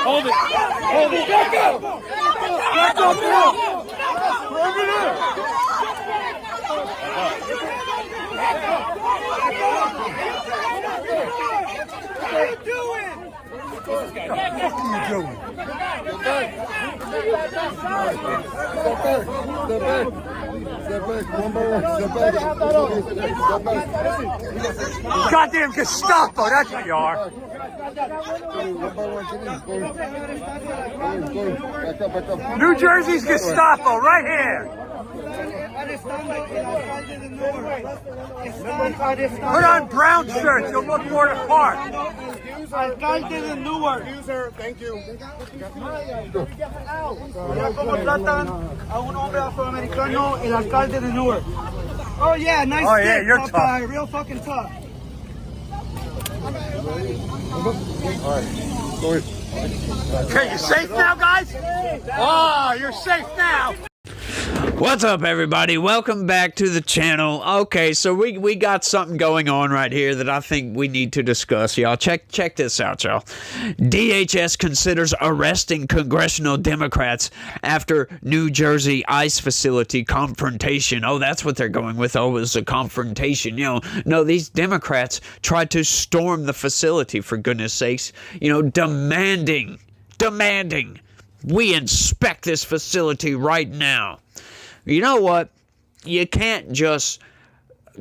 Hold it. Hold it. Back up. Back up now. Over there. What are you doing? What are you doing? Goddamn Gestapo, that's what you are. New Jersey's Gestapo, right here. Put on brown shirts, you'll look more the part. Alcalde de Newark. Thank you. ¿Cómo tratan a un hombre afroamericano, el alcalde de Newark? Oh yeah, nice. Oh yeah, you're tough. Real fucking tough. Okay, you safe now, guys? Oh, you're safe now. What's up, everybody? Welcome back to the channel. Okay, so we got something going on right here that I think we need to discuss, y'all. Check this out, y'all. DHS considers arresting congressional Democrats after New Jersey ICE facility confrontation. Oh, that's what they're going with. Oh, it was a confrontation. You know, no, these Democrats tried to storm the facility, for goodness sakes. You know, demanding, we inspect this facility right now. You know what? You can't just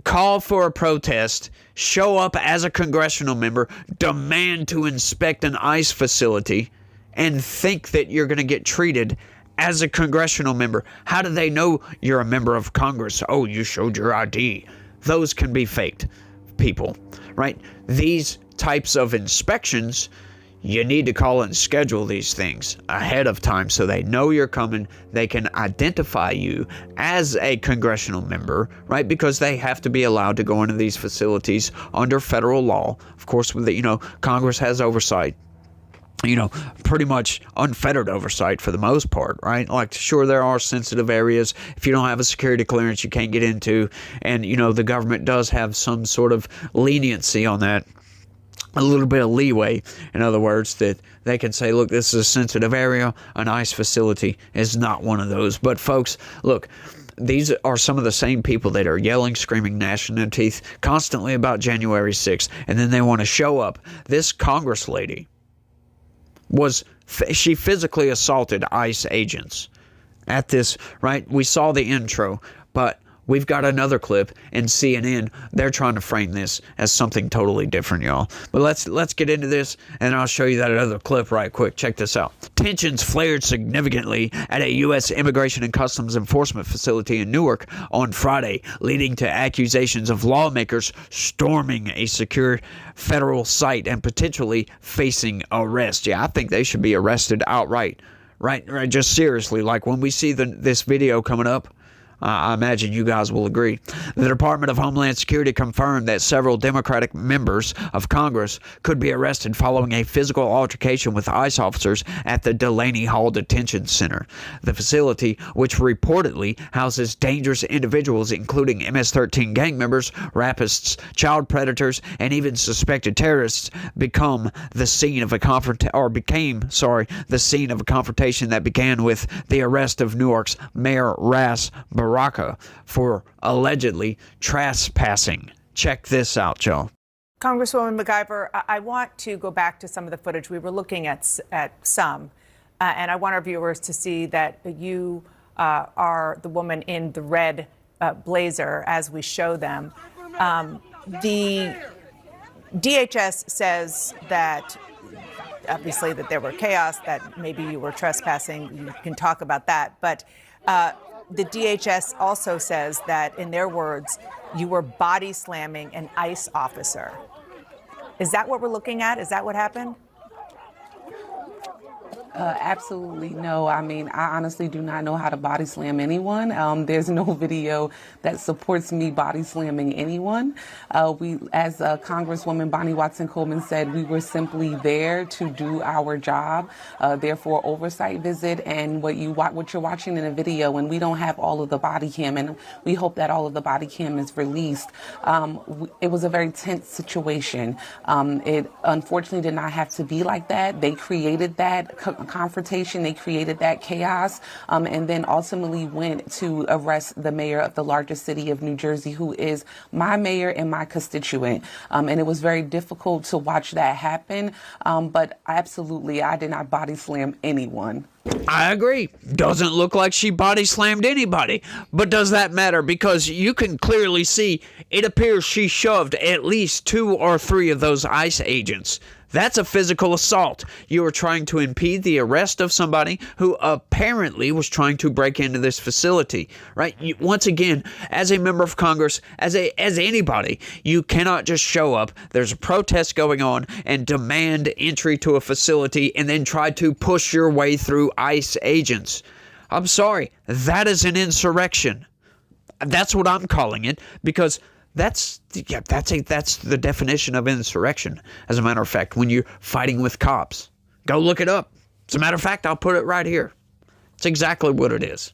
call for a protest, show up as a congressional member, demand to inspect an ICE facility, and think that you're going to get treated as a congressional member. How do they know you're a member of Congress? Oh, you showed your ID. Those can be faked, people, right? These types of inspections, you need to call and schedule these things ahead of time so they know you're coming. They can identify you as a congressional member, right? Because they have to be allowed to go into these facilities under federal law. Of course, with the, Congress has oversight. Pretty much unfettered oversight for the most part, right? Like, sure, there are sensitive areas. If you don't have a security clearance, you can't get into. And, the government does have some sort of leniency on that. A little bit of leeway, in other words, that they can say, look, this is a sensitive area. An ICE facility is not one of those. But folks, look, these are some of the same people that are yelling, screaming, gnashing their teeth constantly about January 6th. And then they want to show up. This Congress lady she physically assaulted ICE agents at this, right? We saw the intro, but we've got another clip in CNN. They're trying to frame this as something totally different, y'all. But let's get into this, and I'll show you that other clip right quick. Check this out. Tensions flared significantly at a U.S. Immigration and Customs Enforcement facility in Newark on Friday, leading to accusations of lawmakers storming a secure federal site and potentially facing arrest. Yeah, I think they should be arrested outright. Right, just seriously. Like, when we see this video coming up, I imagine you guys will agree. The Department of Homeland Security confirmed that several Democratic members of Congress could be arrested following a physical altercation with ICE officers at the Delaney Hall Detention Center. The facility, which reportedly houses dangerous individuals including MS-13 gang members, rapists, child predators, and even suspected terrorists, became the scene of a confrontation that began with the arrest of Newark's Mayor Ras Baraka for allegedly trespassing. Check this out, y'all. Congresswoman MacIver, I want to go back to some of the footage. We were looking at some, and I want our viewers to see that you are the woman in the red blazer as we show them. The DHS says that obviously that there were chaos, that maybe you were trespassing. You can talk about that, but the DHS also says that, in their words, you were body slamming an ICE officer. Is that what we're looking at? Is that what happened? Absolutely no. I mean, I honestly do not know how to body slam anyone. There's no video that supports me body slamming anyone. As Congresswoman Bonnie Watson Coleman said, we were simply there to do our job. Therefore, oversight visit and what you're watching in a video, and we don't have all of the body cam, and we hope that all of the body cam is released. It was a very tense situation. It unfortunately did not have to be like that. They created that confrontation, they created that chaos, and then ultimately went to arrest the mayor of the largest city of New Jersey, who is my mayor and my constituent. And it was very difficult to watch that happen, but absolutely, I did not body slam anyone. I agree. Doesn't look like she body slammed anybody. But does that matter? Because you can clearly see it appears she shoved at least 2 or 3 of those ICE agents. That's a physical assault. You are trying to impede the arrest of somebody who apparently was trying to break into this facility, right? Once again, as a member of Congress, as anybody, you cannot just show up. There's a protest going on and demand entry to a facility and then try to push your way through ICE agents. I'm sorry, that is an insurrection. That's what I'm calling it, because that's the definition of insurrection. As a matter of fact, when you're fighting with cops, go look it up. As a matter of fact, I'll put it right here. It's exactly what it is.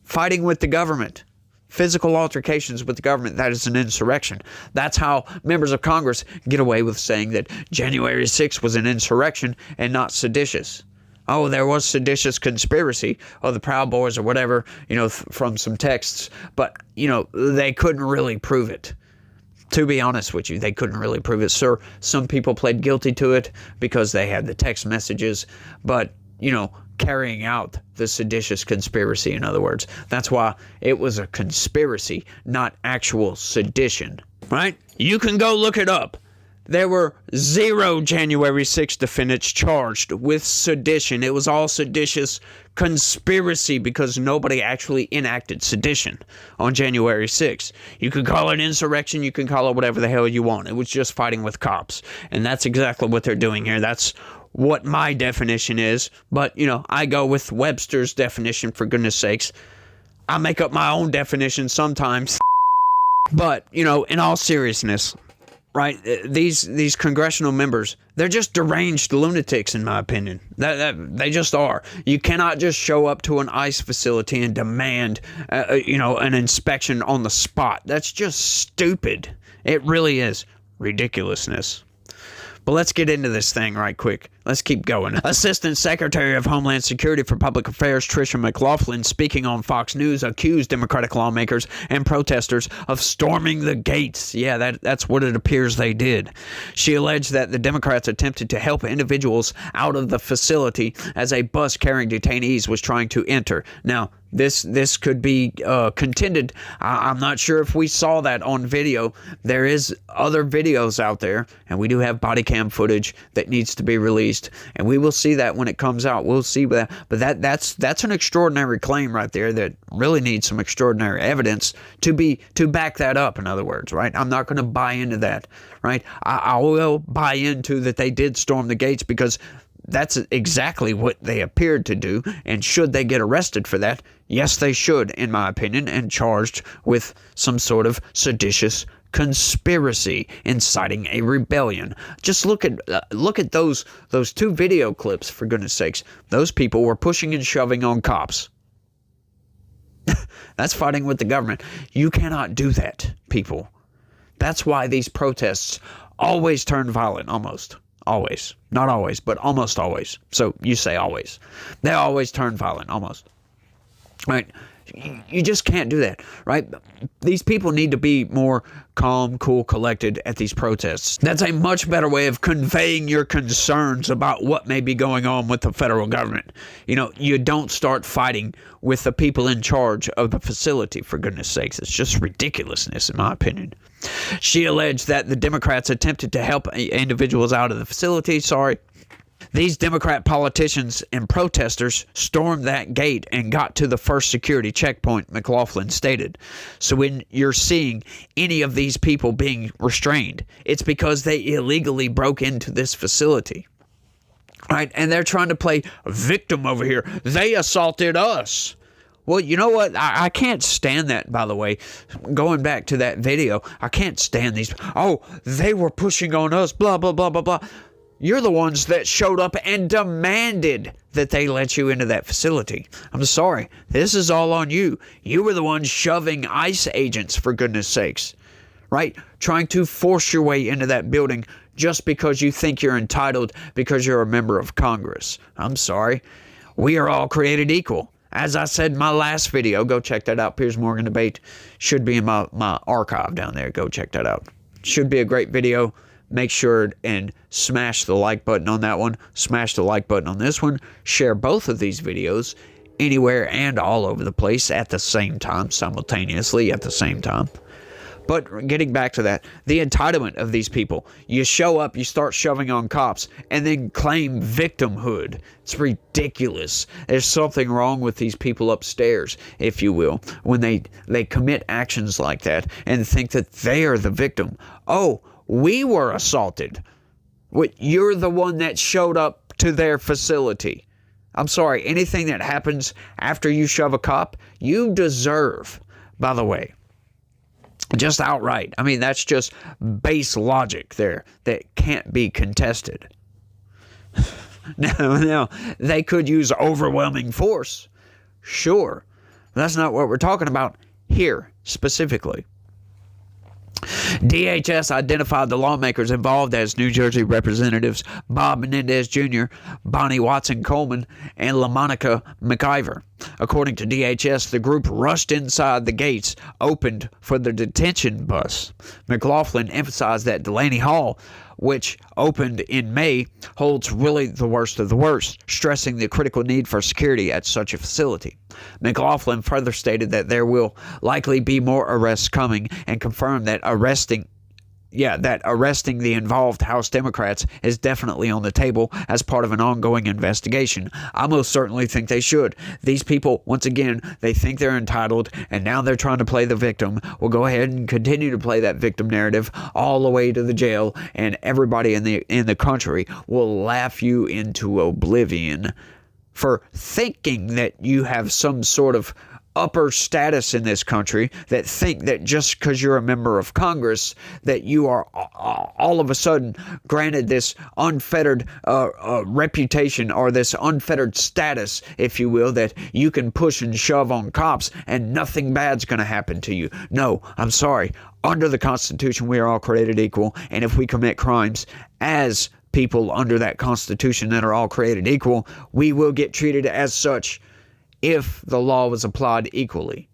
Fighting with the government, physical altercations with the government, that is an insurrection. That's how members of Congress get away with saying that January 6th was an insurrection and not seditious. Oh, there was seditious conspiracy, the Proud Boys or whatever, from some texts. But, they couldn't really prove it. To be honest with you, they couldn't really prove it. Sir, some people pled guilty to it because they had the text messages. But, carrying out the seditious conspiracy, in other words. That's why it was a conspiracy, not actual sedition. Right? You can go look it up. There were 0 January 6th defendants charged with sedition. It was all seditious conspiracy because nobody actually enacted sedition on January 6th. You could call it insurrection. You can call it whatever the hell you want. It was just fighting with cops. And that's exactly what they're doing here. That's what my definition is. But, I go with Webster's definition, for goodness sakes. I make up my own definition sometimes. But, in all seriousness, right, these congressional members, they're just deranged lunatics, in my opinion. They just are. You cannot just show up to an ICE facility and demand, an inspection on the spot. That's just stupid. It really is ridiculousness. But let's get into this thing right quick. Let's keep going. Assistant Secretary of Homeland Security for Public Affairs Tricia McLaughlin, speaking on Fox News, accused Democratic lawmakers and protesters of storming the gates. Yeah, that's what it appears they did. She alleged that the Democrats attempted to help individuals out of the facility as a bus carrying detainees was trying to enter. Now, this could be contended. I'm not sure if we saw that on video. There is other videos out there, and we do have body cam footage that needs to be released, and we will see that when it comes out. We'll see that. But that's an extraordinary claim right there that really needs some extraordinary evidence to back that up. In other words, right? I'm not going to buy into that, right? I will buy into that they did storm the gates because that's exactly what they appeared to do. And should they get arrested for that? Yes, they should, in my opinion, and charged with some sort of seditious conspiracy, inciting a rebellion. Just look at those 2 video clips, for goodness sakes. Those people were pushing and shoving on cops. That's fighting with the government. You cannot do that, people. That's why these protests always turn violent, almost. Always. Not always, but almost always. So you say always. They always turn violent, almost. Right? You just can't do that, right? These people need to be more calm, cool, collected at these protests. That's a much better way of conveying your concerns about what may be going on with the federal government. You don't start fighting with the people in charge of the facility, for goodness sakes. It's just ridiculousness, in my opinion. She alleged that the Democrats attempted to help individuals out of the facility. These Democrat politicians and protesters stormed that gate and got to the first security checkpoint, McLaughlin stated. So when you're seeing any of these people being restrained, it's because they illegally broke into this facility. right? And they're trying to play victim over here. They assaulted us. Well, you know what? I can't stand that, by the way. Going back to that video, I can't stand these. Oh, they were pushing on us, blah, blah, blah, blah, blah. You're the ones that showed up and demanded that they let you into that facility. I'm sorry. This is all on you. You were the ones shoving ICE agents, for goodness sakes, right? Trying to force your way into that building just because you think you're entitled because you're a member of Congress. I'm sorry. We are all created equal. As I said in my last video, go check that out. Piers Morgan debate should be in my archive down there. Go check that out. Should be a great video. Make sure and smash the like button on that one. Smash the like button on this one. Share both of these videos anywhere and all over the place at the same time, simultaneously at the same time. But getting back to that, the entitlement of these people. You show up, you start shoving on cops, and then claim victimhood. It's ridiculous. There's something wrong with these people upstairs, if you will, when they commit actions like that and think that they are the victim. Oh, we were assaulted. You're the one that showed up to their facility. I'm sorry, anything that happens after you shove a cop, you deserve, by the way. Just outright. I mean, that's just base logic there that can't be contested. Now, they could use overwhelming force. Sure. That's not what we're talking about here specifically. DHS identified the lawmakers involved as New Jersey Representatives Bob Menendez Jr., Bonnie Watson Coleman, and LaMonica McIver. According to DHS, the group rushed inside the gates opened for the detention bus. McLaughlin emphasized that Delaney Hall, which opened in May, holds really the worst of the worst, stressing the critical need for security at such a facility. McLaughlin further stated that there will likely be more arrests coming and confirmed that arresting the involved House Democrats is definitely on the table as part of an ongoing investigation. I most certainly think they should. These people, once again, they think they're entitled, and now they're trying to play the victim. We'll go ahead and continue to play that victim narrative all the way to the jail, and everybody in the country will laugh you into oblivion for thinking that you have some sort of upper status in this country, that think that just because you're a member of Congress that you are all of a sudden granted this unfettered reputation or this unfettered status, if you will, that you can push and shove on cops and nothing bad's going to happen to you. No, I'm sorry. Under the Constitution, we are all created equal, and if we commit crimes as people under that Constitution that are all created equal, we will get treated as such if the law was applied equally.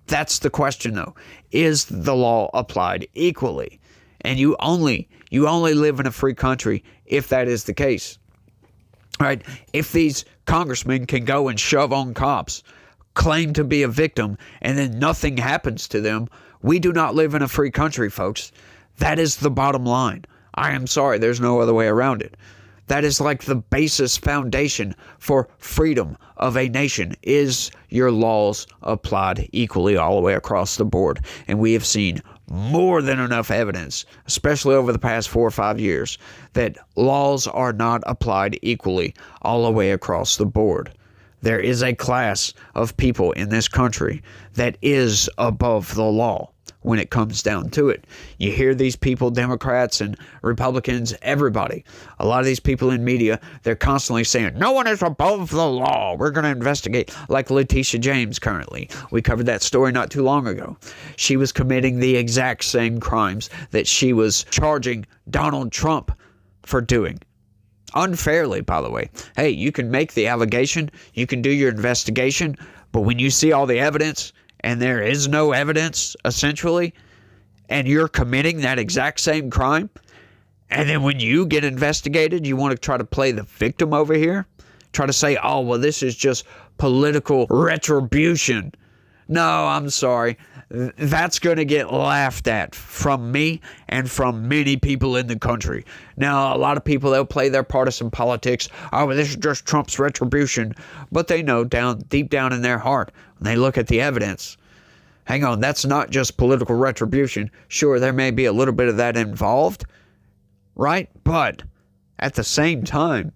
That's the question, though. Is the law applied equally? And you only live in a free country if that is the case. Right? If these congressmen can go and shove on cops, claim to be a victim, and then nothing happens to them, we do not live in a free country, folks. That is the bottom line. I am sorry, there's no other way around it. That is like the basis foundation for freedom of a nation, is your laws applied equally all the way across the board. And we have seen more than enough evidence, especially over the past 4 or 5 years, that laws are not applied equally all the way across the board. There is a class of people in this country that is above the law when it comes down to it. You hear these people, Democrats and Republicans, everybody, a lot of these people in media, they're constantly saying, no one is above the law. We're going to investigate, like Letitia James currently. We covered that story not too long ago. She was committing the exact same crimes that she was charging Donald Trump for doing. Unfairly, by the way. Hey, you can make the allegation, you can do your investigation, but when you see all the evidence and there is no evidence, essentially, and you're committing that exact same crime, and then when you get investigated, you want to try to play the victim over here? Try to say, oh, well, this is just political retribution. No, I'm sorry. That's going to get laughed at from me and from many people in the country. Now, a lot of people, they'll play their partisan politics. Oh, well, this is just Trump's retribution. But they know deep down in their heart, when they look at the evidence, hang on, that's not just political retribution. Sure, there may be a little bit of that involved, right? But at the same time,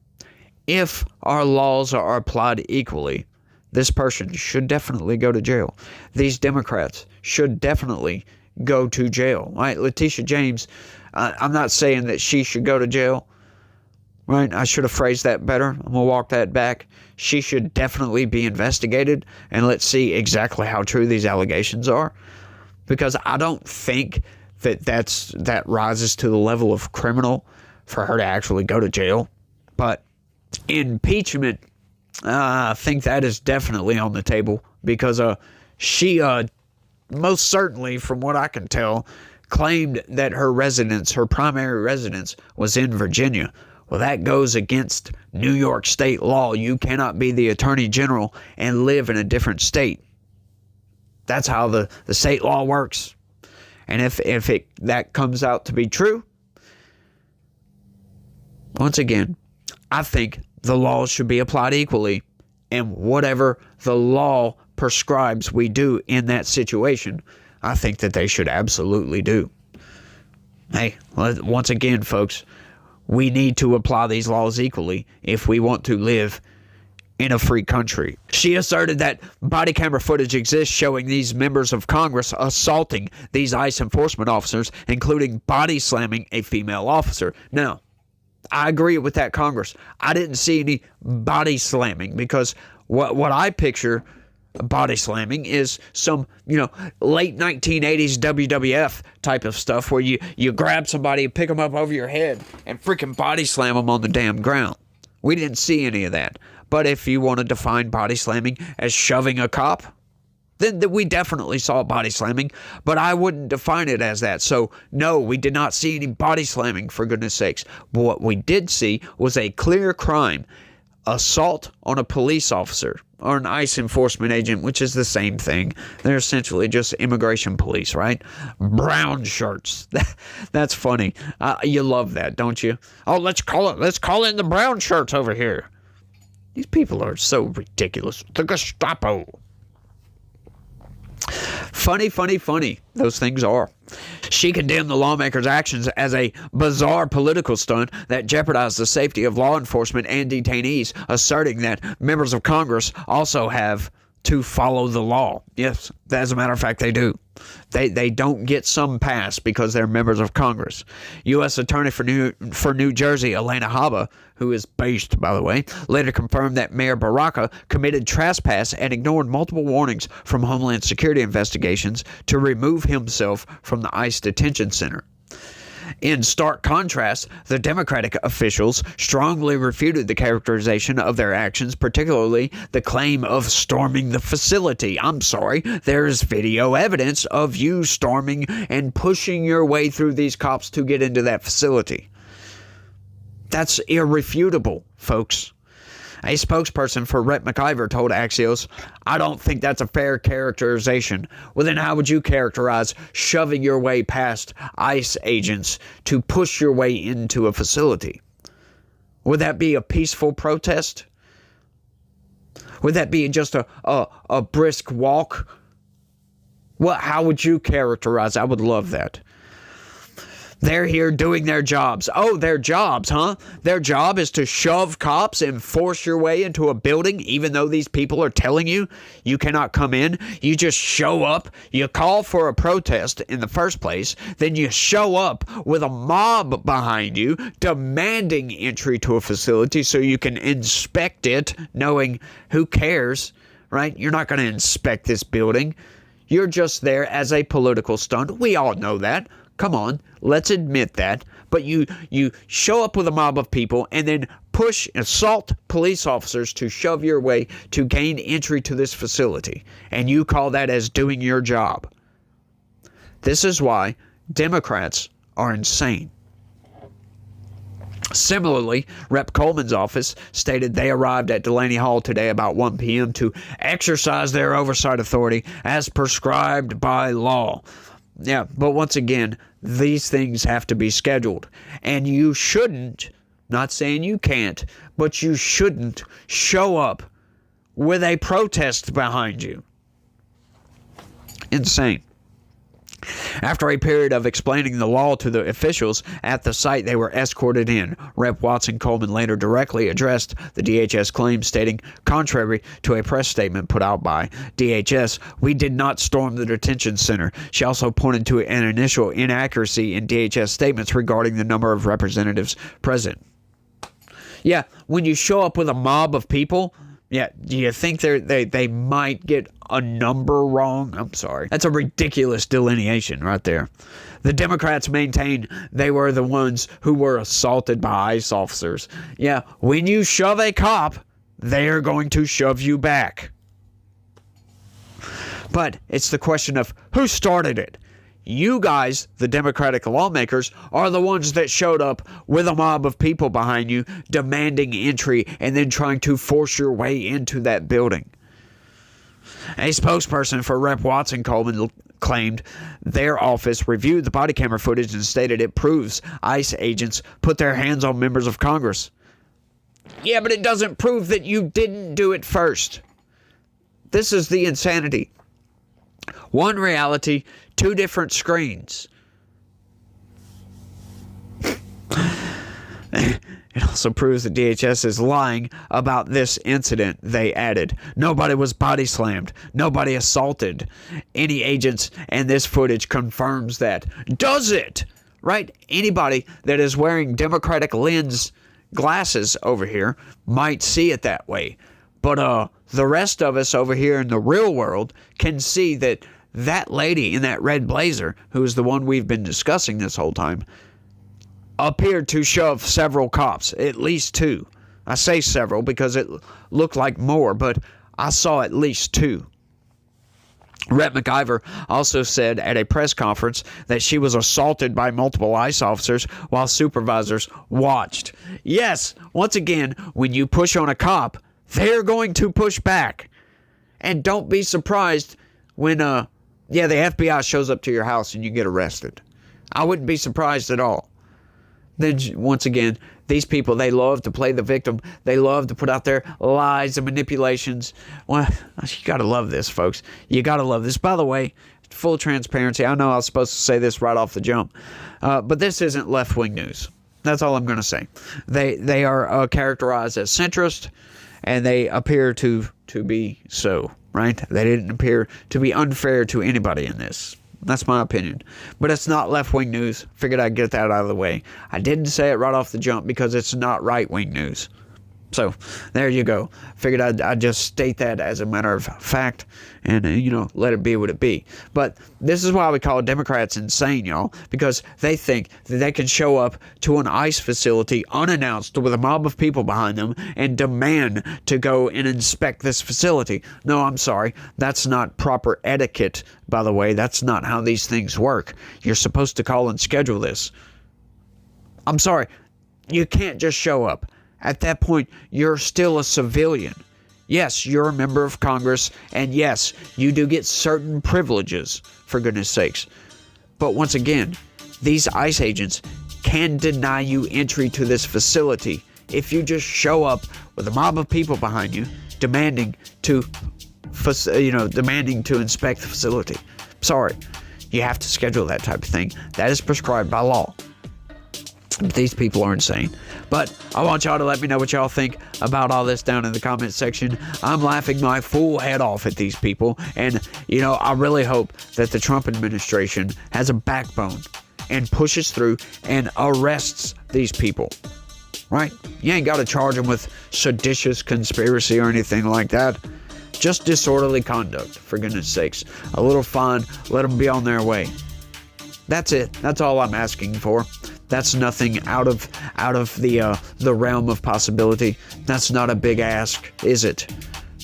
if our laws are applied equally, this person should definitely go to jail. These Democrats should definitely go to jail. Right? Letitia James, I'm not saying that she should go to jail. Right? I should have phrased that better. I'm going to walk that back. She should definitely be investigated, and let's see exactly how true these allegations are. Because I don't think that rises to the level of criminal for her to actually go to jail. But impeachment, I think that is definitely on the table, because she most certainly, from what I can tell, claimed that her primary residence was in Virginia. Well, that goes against New York state law. You cannot be the attorney general and live in a different state. That's how the state law works. And if that comes out to be true, once again, I think the laws should be applied equally, and whatever the law prescribes we do in that situation, I think that they should absolutely do. Hey, once again, folks, we need to apply these laws equally if we want to live in a free country. She asserted that body camera footage exists showing these members of Congress assaulting these ICE enforcement officers, including body slamming a female officer. Now, I agree with that, Congress. I didn't see any body slamming, because what I picture body slamming is some, late 1980s WWF type of stuff where you grab somebody and pick them up over your head and freaking body slam them on the damn ground. We didn't see any of that. But if you want to define body slamming as shoving a cop, then we definitely saw body slamming, but I wouldn't define it as that. So, no, we did not see any body slamming, for goodness sakes. But what we did see was a clear crime, assault on a police officer or an ICE enforcement agent, which is the same thing. They're essentially just immigration police, right? Brown shirts. That's funny. You love that, don't you? Oh, let's call in the brown shirts over here. These people are so ridiculous. The Gestapo. Funny. Those things are. She condemned the lawmakers' actions as a bizarre political stunt that jeopardized the safety of law enforcement and detainees, asserting that members of Congress also have to follow the law. Yes, as a matter of fact, they do. They don't get some pass because they're members of Congress. U.S. Attorney for New Jersey, Elena Haba, who is based, by the way, later confirmed that Mayor Baraka committed trespass and ignored multiple warnings from Homeland Security investigations to remove himself from the ICE detention center. In stark contrast, the Democratic officials strongly refuted the characterization of their actions, particularly the claim of storming the facility. I'm sorry, there's video evidence of you storming and pushing your way through these cops to get into that facility. That's irrefutable, folks. A spokesperson for Rep. McIver told Axios, "I don't think that's a fair characterization." Well, then how would you characterize shoving your way past ICE agents to push your way into a facility? Would that be a peaceful protest? Would that be just a brisk walk? Well, how would you characterize? I would love that. They're here doing their jobs. Oh, their jobs, huh? Their job is to shove cops and force your way into a building, even though these people are telling you you cannot come in. You just show up. You call for a protest in the first place. Then you show up with a mob behind you demanding entry to a facility so you can inspect it, knowing who cares, right? You're not going to inspect this building. You're just there as a political stunt. We all know that. Come on, let's admit that. But you show up with a mob of people and then assault police officers to shove your way to gain entry to this facility. And you call that as doing your job. This is why Democrats are insane. Similarly, Rep. Coleman's office stated they arrived at Delaney Hall today about 1 p.m. to exercise their oversight authority as prescribed by law. Yeah, but once again, these things have to be scheduled. And you shouldn't, not saying you can't, but you shouldn't show up with a protest behind you. Insane. After a period of explaining the law to the officials at the site, they were escorted in. Rep. Watson Coleman later directly addressed the DHS claim, stating, contrary to a press statement put out by DHS, we did not storm the detention center. She also pointed to an initial inaccuracy in DHS statements regarding the number of representatives present. Yeah, when you show up with a mob of people, yeah, do you think they might get a number wrong? I'm sorry. That's a ridiculous delineation right there. The Democrats maintain they were the ones who were assaulted by ICE officers. Yeah, when you shove a cop, they are going to shove you back. But it's the question of who started it. You guys, the Democratic lawmakers, are the ones that showed up with a mob of people behind you demanding entry and then trying to force your way into that building. A spokesperson for Rep. Watson Coleman claimed their office reviewed the body camera footage and stated it proves ICE agents put their hands on members of Congress. Yeah, but it doesn't prove that you didn't do it first. This is the insanity. One reality, two different screens. It also proves that DHS is lying about this incident, they added. Nobody was body slammed. Nobody assaulted any agents, and this footage confirms that. Does it? Right? Anybody that is wearing Democratic lens glasses over here might see it that way. But the rest of us over here in the real world can see that that lady in that red blazer, who is the one we've been discussing this whole time, appeared to shove several cops, at least two. I say several because it looked like more, but I saw at least two. Rep. McIver also said at a press conference that she was assaulted by multiple ICE officers while supervisors watched. Yes, once again, when you push on a cop, they're going to push back. And don't be surprised when, the FBI shows up to your house and you get arrested. I wouldn't be surprised at all. Then, once again, these people, they love to play the victim. They love to put out their lies and manipulations. Well, you got to love this, folks. You got to love this. By the way, full transparency, I know I was supposed to say this right off the jump, but this isn't left-wing news. That's all I'm going to say. They are characterized as centrist, and they appear to be so, right? They didn't appear to be unfair to anybody in this. That's my opinion. But it's not left-wing news. Figured I'd get that out of the way. I didn't say it right off the jump because it's not right-wing news. So, there you go. Figured I'd just state that as a matter of fact and, let it be what it be. But this is why we call Democrats insane, y'all, because they think that they can show up to an ICE facility unannounced with a mob of people behind them and demand to go and inspect this facility. No, I'm sorry. That's not proper etiquette, by the way. That's not how these things work. You're supposed to call and schedule this. I'm sorry. You can't just show up. At that point, you're still a civilian. Yes, you're a member of Congress, and yes, you do get certain privileges, for goodness sakes. But once again, these ICE agents can deny you entry to this facility if you just show up with a mob of people behind you demanding to inspect the facility. Sorry, you have to schedule that type of thing. That is prescribed by law. These people are insane. But I want y'all to let me know what y'all think about all this down in the comment section. I'm laughing my full head off at these people. And, I really hope that the Trump administration has a backbone and pushes through and arrests these people. Right? You ain't got to charge them with seditious conspiracy or anything like that. Just disorderly conduct, for goodness sakes. A little fine, let them be on their way. That's it. That's all I'm asking for. That's nothing out of the realm of possibility. That's not a big ask, is it?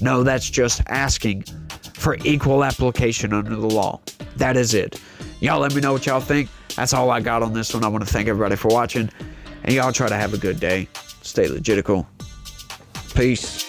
No, that's just asking for equal application under the law. That is it. Y'all let me know what y'all think. That's all I got on this one. I want to thank everybody for watching. And y'all try to have a good day. Stay legitical. Peace.